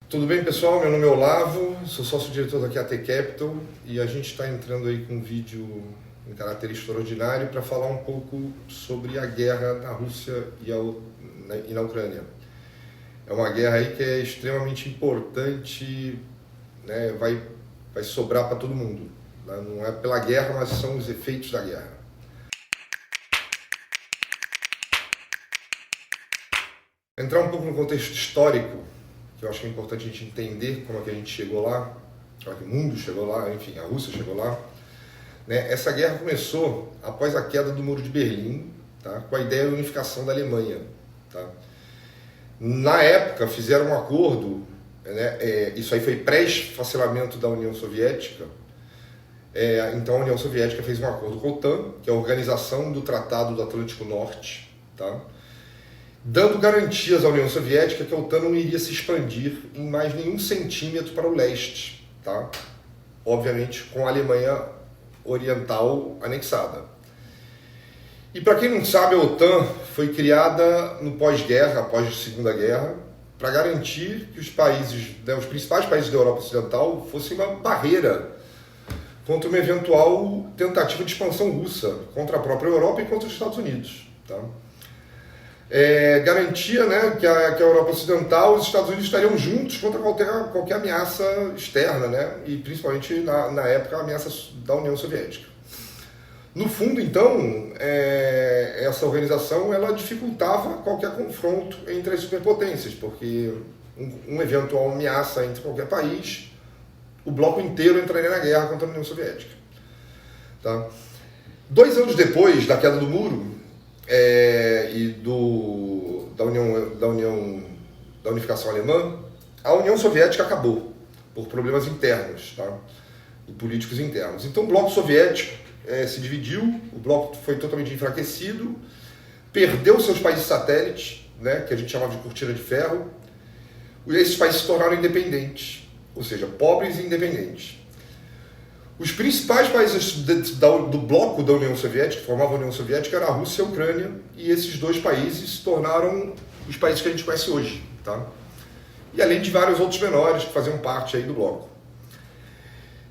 Tudo bem, pessoal? Meu nome é Olavo, sou sócio-diretor da QAT Capital e a gente está entrando aí com um vídeo em caráter extraordinário para falar um pouco sobre a guerra na Rússia e na Ucrânia. É uma guerra aí que é extremamente importante, né? Vai sobrar para todo mundo, né? Não é pela guerra, mas são os efeitos da guerra. Entrar um pouco no contexto histórico, que eu acho que é importante a gente entender como é que a gente chegou lá, como é que o mundo chegou lá, enfim, a Rússia chegou lá. Né? Essa guerra começou após a queda do Muro de Berlim, tá? Com a ideia de unificação da Alemanha. Tá? Na época fizeram um acordo, né? Isso aí foi pré-esfacelamento da União Soviética. Então a União Soviética fez um acordo com a OTAN, que é a Organização do Tratado do Atlântico Norte, tá? Dando garantias à União Soviética que a OTAN não iria se expandir em mais nenhum centímetro para o leste, tá? Obviamente com a Alemanha Oriental anexada. E para quem não sabe, a OTAN foi criada no pós-guerra, após a Segunda Guerra, para garantir que os países, né, os principais países da Europa Ocidental fossem uma barreira contra uma eventual tentativa de expansão russa contra a própria Europa e contra os Estados Unidos, tá? Garantia, né, que a Europa Ocidental e os Estados Unidos estariam juntos contra qualquer ameaça externa, né, e principalmente na época a ameaça da União Soviética. No fundo, então, essa organização ela dificultava qualquer confronto entre as superpotências, porque uma eventual ameaça entre qualquer país, o bloco inteiro entraria na guerra contra a União Soviética. Tá? 2 anos depois da queda do muro, e da unificação alemã, a União Soviética acabou por problemas internos, tá? E políticos internos. Então o bloco soviético se dividiu, o bloco foi totalmente enfraquecido, perdeu seus países satélites, né, que a gente chamava de cortina de ferro, e esses países se tornaram independentes, ou seja, pobres e independentes. Os principais países do bloco da União Soviética, que formavam a União Soviética, era a Rússia e a Ucrânia, e esses 2 países se tornaram os países que a gente conhece hoje, tá? E além de vários outros menores que faziam parte aí do bloco.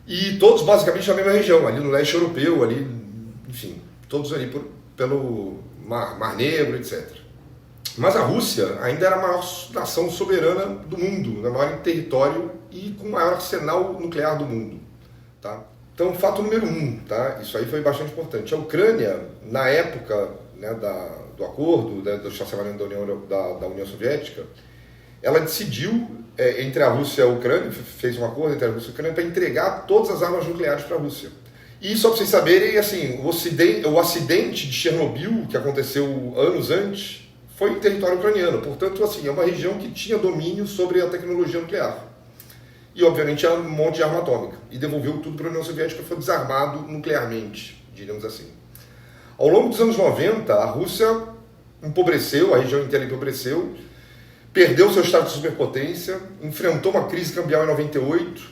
E todos basicamente na mesma região, ali no leste europeu, ali, enfim, todos ali pelo Mar Negro, etc. Mas a Rússia ainda era a maior nação soberana do mundo, o maior em território e com o maior arsenal nuclear do mundo, tá? Então, fato número 1, tá? Isso aí foi bastante importante. A Ucrânia, na época, né, do acordo, né, do chancelamento da União Soviética, ela decidiu, entre a Rússia e a Ucrânia, fez um acordo entre a Rússia e a Ucrânia para entregar todas as armas nucleares para a Rússia. E só para vocês saberem, assim, o acidente de Chernobyl, que aconteceu anos antes, foi em território ucraniano. Portanto, assim, é uma região que tinha domínio sobre a tecnologia nuclear. E, obviamente, um monte de arma atômica. E devolveu tudo para a União Soviética, foi desarmado nuclearmente, diríamos assim. Ao longo dos anos 90, a Rússia empobreceu, a região inteira empobreceu, perdeu seu status de superpotência, enfrentou uma crise cambial em 98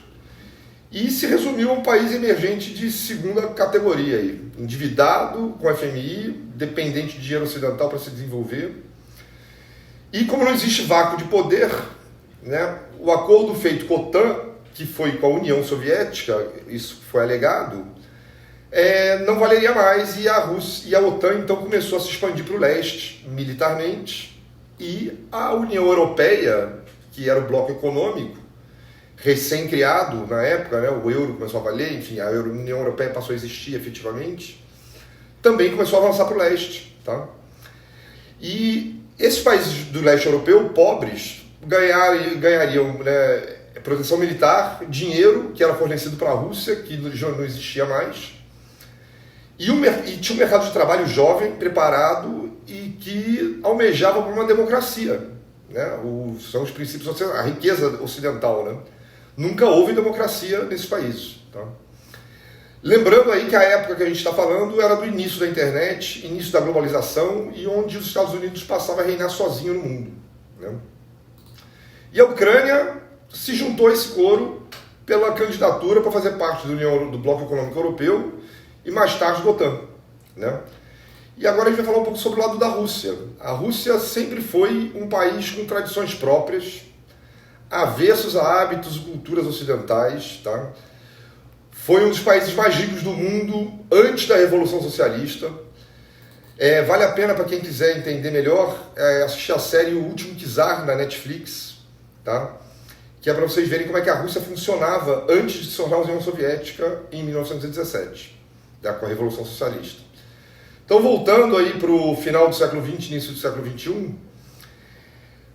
e se resumiu a um país emergente de segunda categoria, aí, endividado, com FMI, dependente de dinheiro ocidental para se desenvolver. E como não existe vácuo de poder, né, o acordo feito com a OTAN, que foi com a União Soviética, isso foi alegado, não valeria mais, e a Rússia e a OTAN então começou a se expandir para o leste militarmente, e a União Europeia, que era o bloco econômico recém-criado na época, né, o euro começou a valer, enfim, a União Europeia passou a existir efetivamente, também começou a avançar para o leste, tá? E esses países do leste europeu, pobres, ganhariam, né, proteção militar, dinheiro que era fornecido para a Rússia, que não existia mais, e tinha um mercado de trabalho jovem, preparado e que almejava por uma democracia, né? São os princípios, a riqueza ocidental, né? Nunca houve democracia nesses países, tá? Lembrando aí que a época que a gente está falando era do início da internet, início da globalização, e onde os Estados Unidos passavam a reinar sozinho no mundo, né? E a Ucrânia se juntou a esse coro pela candidatura para fazer parte do Bloco Econômico Europeu e mais tarde da OTAN, né? E agora a gente vai falar um pouco sobre o lado da Rússia. A Rússia sempre foi um país com tradições próprias, avessos a hábitos e culturas ocidentais, tá? Foi um dos países mais ricos do mundo antes da Revolução Socialista. Vale a pena, para quem quiser entender melhor, assistir a série O Último Czar na Netflix, tá? Que é para vocês verem como é que a Rússia funcionava antes de se tornar União Soviética em 1917, tá? Com a Revolução Socialista. Então, voltando aí para o final do século XX, início do século XXI,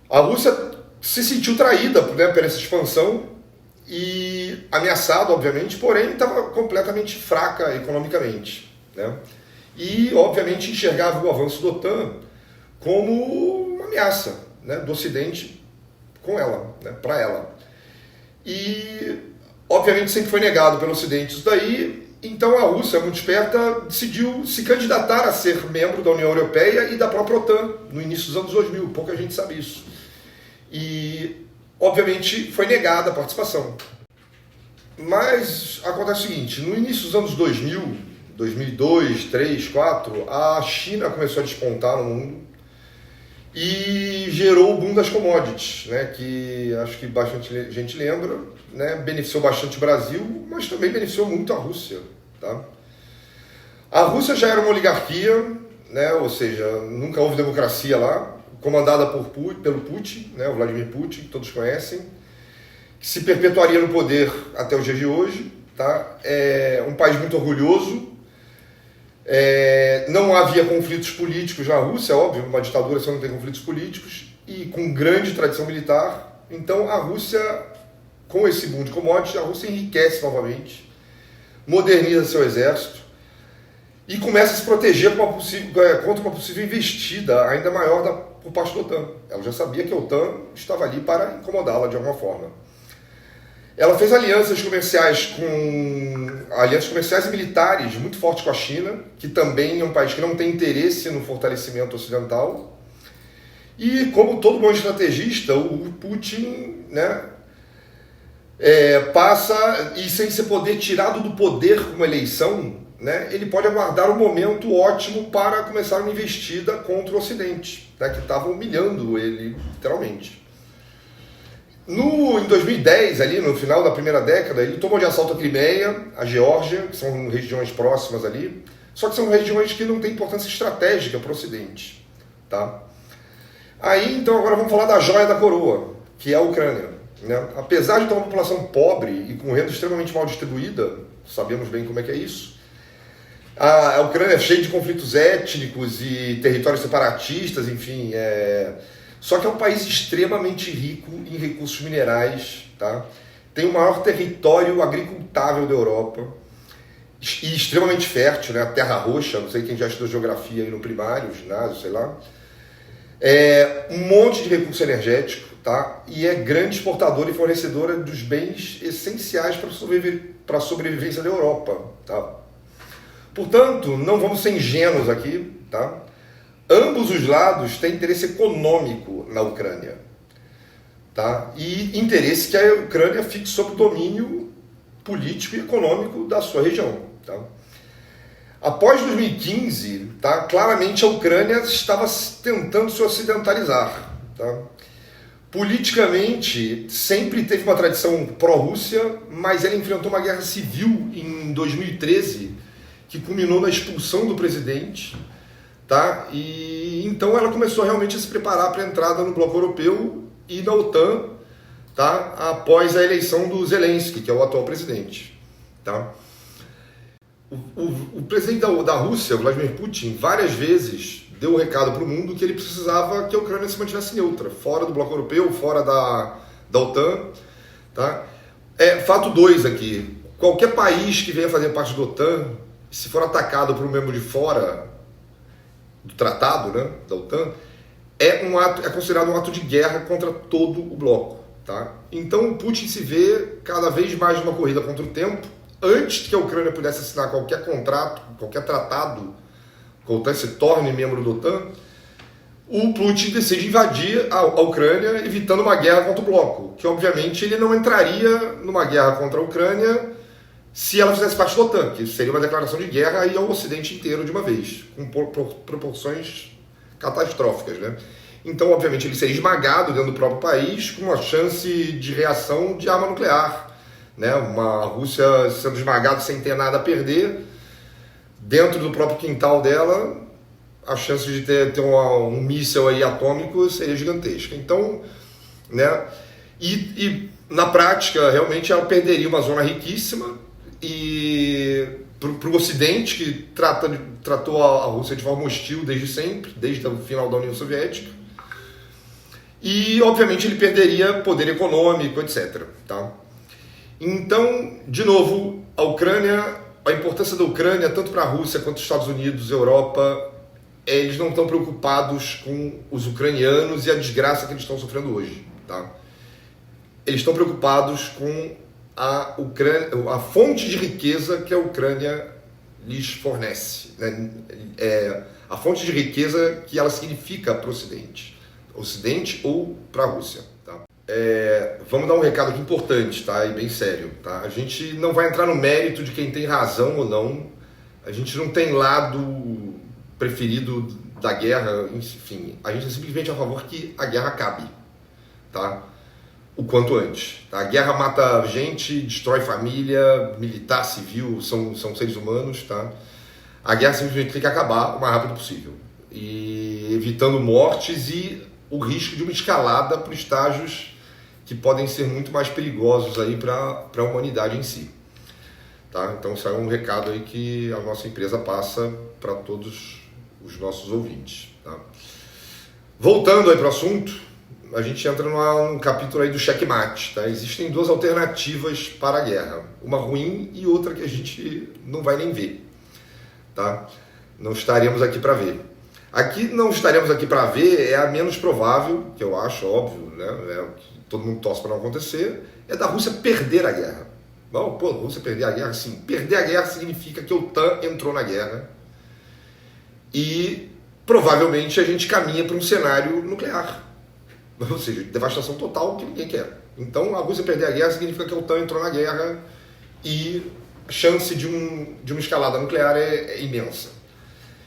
a Rússia se sentiu traída, né, por essa expansão e ameaçada, obviamente, porém estava completamente fraca economicamente, né? E, obviamente, enxergava o avanço da OTAN como uma ameaça, né, do Ocidente com ela, né, para ela. E, obviamente, sempre foi negado pelo Ocidente isso daí. Então a Rússia, muito esperta, decidiu se candidatar a ser membro da União Europeia e da própria OTAN no início dos anos 2000. Pouca gente sabe isso. E, obviamente, foi negada a participação. Mas acontece o seguinte, no início dos anos 2000, 2002, 2003, 2004, a China começou a despontar no mundo e gerou o boom das commodities, né, que acho que bastante gente lembra, né, beneficiou bastante o Brasil, mas também beneficiou muito a Rússia, tá? A Rússia já era uma oligarquia, né, ou seja, nunca houve democracia lá, comandada pelo Putin, né, o Vladimir Putin, que todos conhecem, que se perpetuaria no poder até os dias de hoje, tá? É um país muito orgulhoso. Não havia conflitos políticos na Rússia, óbvio, uma ditadura só não tem conflitos políticos, e com grande tradição militar. Então a Rússia, com esse boom de commodities, a Rússia enriquece novamente, moderniza seu exército e começa a se proteger contra uma possível investida ainda maior por parte da OTAN. Ela já sabia que a OTAN estava ali para incomodá-la de alguma forma. Ela fez alianças comerciais e militares muito fortes com a China, que também é um país que não tem interesse no fortalecimento ocidental. E como todo bom estrategista, o Putin, né, passa, e sem ser poder tirado do poder com uma eleição, né, ele pode aguardar um momento ótimo para começar uma investida contra o Ocidente, né, que estava humilhando ele, literalmente. Em 2010, ali no final da primeira década, ele tomou de assalto a Crimeia, a Geórgia, que são regiões próximas ali, só que são regiões que não têm importância estratégica para o Ocidente, tá? Aí, então, agora vamos falar da joia da coroa, que é a Ucrânia, né? Apesar de ter uma população pobre e com renda extremamente mal distribuída, sabemos bem como é que é isso, a Ucrânia é cheia de conflitos étnicos e territórios separatistas, enfim, só que é um país extremamente rico em recursos minerais, tá? Tem o maior território agricultável da Europa e extremamente fértil, né? A terra roxa, não sei quem já estudou geografia aí no primário, ginásio, sei lá. Um monte de recurso energético, tá? E é grande exportadora e fornecedora dos bens essenciais para a sobrevivência da Europa, tá? Portanto, não vamos ser ingênuos aqui, tá? Ambos os lados têm interesse econômico na Ucrânia, tá? E interesse que a Ucrânia fique sob domínio político e econômico da sua região, tá? Após 2015, tá? Claramente a Ucrânia estava tentando se ocidentalizar, tá? Politicamente, sempre teve uma tradição pró-Rússia, mas ela enfrentou uma guerra civil em 2013, que culminou na expulsão do presidente, tá? E então ela começou realmente a se preparar para a entrada no bloco europeu e na OTAN, tá? Após a eleição do Zelensky, que é o atual presidente, tá? O presidente da Rússia, Vladimir Putin, várias vezes deu o recado para o mundo que ele precisava que a Ucrânia se mantivesse neutra, fora do bloco europeu, fora da OTAN, tá? Fato 2 aqui, qualquer país que venha fazer parte da OTAN, se for atacado por um membro de fora do tratado, né, da OTAN, é considerado um ato de guerra contra todo o bloco, tá? Então o Putin se vê cada vez mais numa corrida contra o tempo. Antes que a Ucrânia pudesse assinar qualquer contrato, qualquer tratado, que a OTAN se torne membro da OTAN, o Putin decide invadir a Ucrânia, evitando uma guerra contra o bloco, que obviamente ele não entraria numa guerra contra a Ucrânia se ela fizesse parte da OTAN, que seria uma declaração de guerra aí ao Ocidente inteiro de uma vez, com proporções catastróficas, né? Então, obviamente, ele seria esmagado dentro do próprio país com uma chance de reação de arma nuclear, né? Uma Rússia sendo esmagada sem ter nada a perder, dentro do próprio quintal dela, a chance de ter um míssil aí atômico seria gigantesca. Então, né? E na prática, realmente, ela perderia uma zona riquíssima e para o Ocidente, que tratou a Rússia de forma hostil desde sempre, desde o final da União Soviética. E, obviamente, ele perderia poder econômico, etc. Tá? Então, de novo, a importância da Ucrânia, tanto para a Rússia quanto os Estados Unidos, Europa, eles não estão preocupados com os ucranianos e a desgraça que eles estão sofrendo hoje. Tá? Eles estão preocupados com a fonte de riqueza que a Ucrânia lhes fornece, né? A fonte de riqueza que ela significa para o Ocidente ou para a Rússia. Tá? Vamos dar um recado aqui importante, tá? E bem sério. Tá? A gente não vai entrar no mérito de quem tem razão ou não. A gente não tem lado preferido da guerra, enfim. A gente é simplesmente a favor que a guerra acabe, tá? O quanto antes. Tá? A guerra mata gente, destrói família, militar, civil, são seres humanos. Tá? A guerra simplesmente tem que acabar o mais rápido possível. E evitando mortes e o risco de uma escalada para estágios que podem ser muito mais perigosos para a humanidade em si. Tá? Então isso é um recado aí que a nossa empresa passa para todos os nossos ouvintes. Tá? Voltando aí para o assunto, a gente entra num capítulo aí do checkmate. Tá? Existem duas alternativas para a guerra, uma ruim e outra que a gente não vai nem ver. Tá? Não estaremos aqui para ver. Aqui não estaremos aqui para ver é a menos provável, que eu acho óbvio, né? O que todo mundo torce para não acontecer, é da Rússia perder a guerra. Não, a Rússia perder a guerra, sim. Perder a guerra significa que a OTAN entrou na guerra e provavelmente a gente caminha para um cenário nuclear. Ou seja, devastação total que ninguém quer. Então, a Rússia perder a guerra significa que a OTAN entrou na guerra e a chance de uma escalada nuclear é imensa.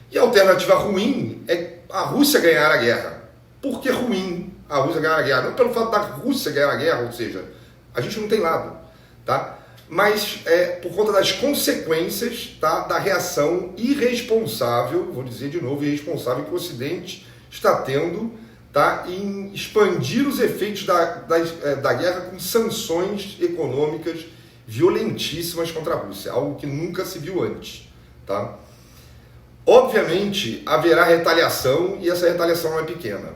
E a alternativa ruim é a Rússia ganhar a guerra. Por que ruim a Rússia ganhar a guerra? Não pelo fato da Rússia ganhar a guerra, ou seja, a gente não tem lado, tá? Mas por conta das consequências, tá, da reação irresponsável, vou dizer de novo, irresponsável que o Ocidente está tendo, tá, em expandir os efeitos da guerra com sanções econômicas violentíssimas contra a Rússia, algo que nunca se viu antes. Tá? Obviamente, haverá retaliação e essa retaliação não é pequena.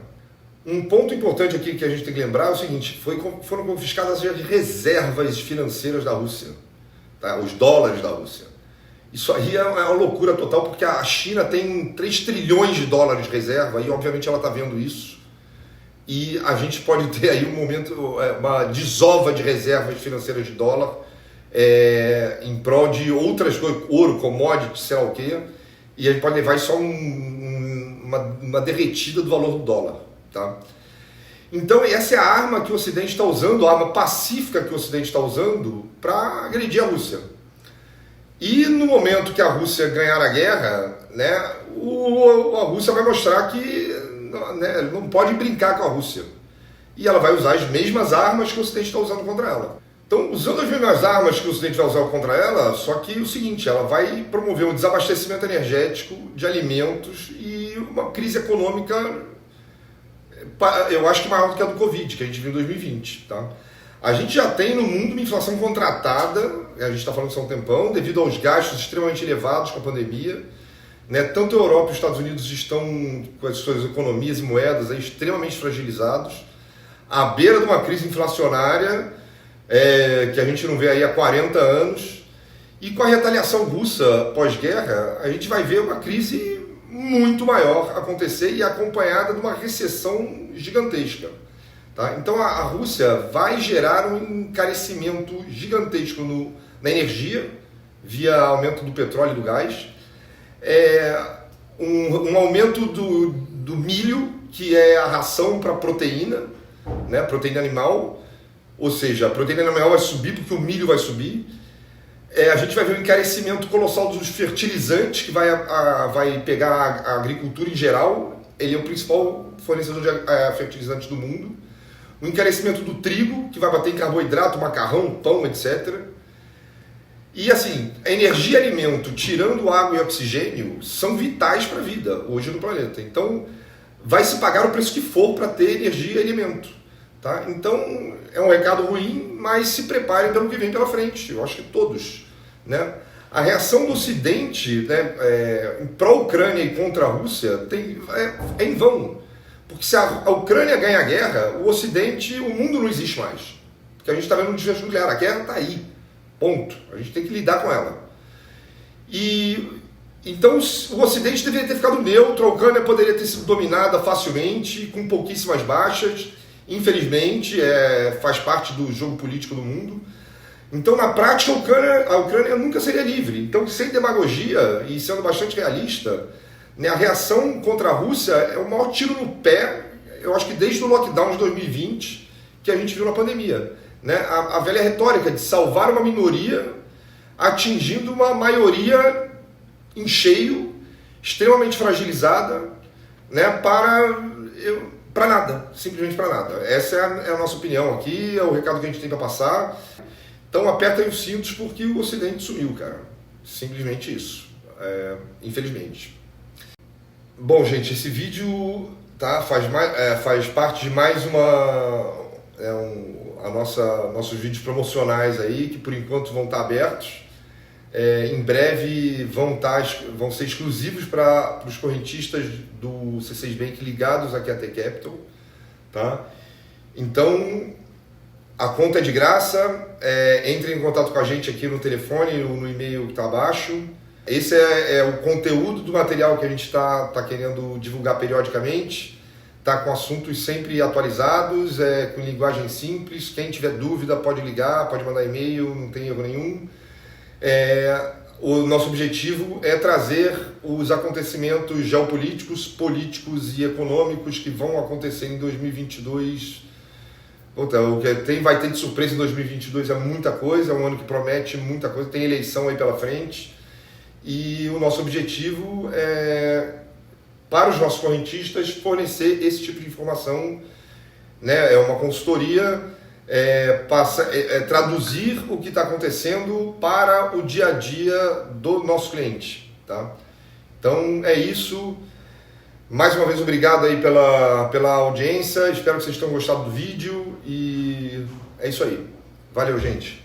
Um ponto importante aqui que a gente tem que lembrar é o seguinte, foram confiscadas as reservas financeiras da Rússia, tá? Os dólares da Rússia. Isso aí é uma loucura total, porque a China tem 3 trilhões de dólares de reserva e obviamente ela está vendo isso. E a gente pode ter aí um momento, uma desova de reservas financeiras de dólar em prol de outras coisas, ouro, commodities, sei lá o quê, e a gente pode levar só uma derretida do valor do dólar. Tá? Então essa é a arma que o Ocidente está usando, a arma pacífica que o Ocidente está usando para agredir a Rússia. E no momento que a Rússia ganhar a guerra, né, a Rússia vai mostrar que, né, não pode brincar com a Rússia. E ela vai usar as mesmas armas que o Ocidente está usando contra ela. Então, usando as mesmas armas que o Ocidente vai usar contra ela, só que o seguinte, ela vai promover um desabastecimento energético de alimentos e uma crise econômica, eu acho que maior do que a do Covid, que a gente viu em 2020. Tá? A gente já tem no mundo uma inflação contratada, a gente está falando isso há um tempão, devido aos gastos extremamente elevados com a pandemia. Né? Tanto a Europa e os Estados Unidos estão com as suas economias e moedas aí extremamente fragilizados, à beira de uma crise inflacionária que a gente não vê aí há 40 anos. E com a retaliação russa pós-guerra, a gente vai ver uma crise muito maior acontecer e acompanhada de uma recessão gigantesca. Tá? Então a Rússia vai gerar um encarecimento gigantesco na energia, via aumento do petróleo e do gás, um aumento do milho, que é a ração para proteína, né? Proteína animal, ou seja, a proteína animal vai subir porque o milho vai subir. A gente vai ver um encarecimento colossal dos fertilizantes, que vai pegar a agricultura em geral ele é o principal fornecedor de fertilizantes do mundo. O encarecimento do trigo, que vai bater em carboidrato, macarrão, pão, etc. E assim, a energia e alimento, tirando água e oxigênio, são vitais para a vida hoje no planeta. Então, vai se pagar o preço que for para ter energia e alimento. Tá? Então, é um recado ruim, mas se preparem pelo que vem pela frente. Eu acho que todos. Né? A reação do Ocidente, né, pró-Ucrânia e contra a Rússia é em vão. Porque se a Ucrânia ganha a guerra, o Ocidente, o mundo não existe mais. Porque a gente está vendo um desfecho nuclear. A guerra está aí. Ponto. A gente tem que lidar com ela. Então o Ocidente deveria ter ficado neutro, a Ucrânia poderia ter sido dominada facilmente, com pouquíssimas baixas. Infelizmente, faz parte do jogo político do mundo. Então, na prática, a Ucrânia nunca seria livre. Então, sem demagogia e sendo bastante realista, né, a reação contra a Rússia é o maior tiro no pé, eu acho que desde o lockdown de 2020, que a gente viu na pandemia. Né? A velha retórica de salvar uma minoria atingindo uma maioria em cheio, extremamente fragilizada, né, para nada, simplesmente para nada. Essa é a nossa opinião aqui, é o recado que a gente tem para passar. Então apertem os cintos porque o Ocidente sumiu, cara. Simplesmente isso, infelizmente. Bom, gente, esse vídeo tá, faz parte de mais nossos vídeos promocionais aí, que por enquanto vão estar abertos. Em breve vão ser exclusivos para os correntistas do C6 Bank ligados aqui à T Capital. Tá? Então, a conta é de graça, entre em contato com a gente aqui no telefone ou no e-mail que está abaixo. Esse é o conteúdo do material que a gente está querendo divulgar periodicamente. Está com assuntos sempre atualizados, com linguagem simples. Quem tiver dúvida pode ligar, pode mandar e-mail, não tem erro nenhum. O nosso objetivo é trazer os acontecimentos geopolíticos, políticos e econômicos que vão acontecer em 2022. O que vai ter de surpresa em 2022 é muita coisa, é um ano que promete muita coisa, tem eleição aí pela frente. E o nosso objetivo é, para os nossos correntistas, fornecer esse tipo de informação, né? É uma consultoria, traduzir o que está acontecendo para o dia a dia do nosso cliente. Tá? Então é isso. Mais uma vez, obrigado aí pela audiência. Espero que vocês tenham gostado do vídeo e é isso aí. Valeu, gente.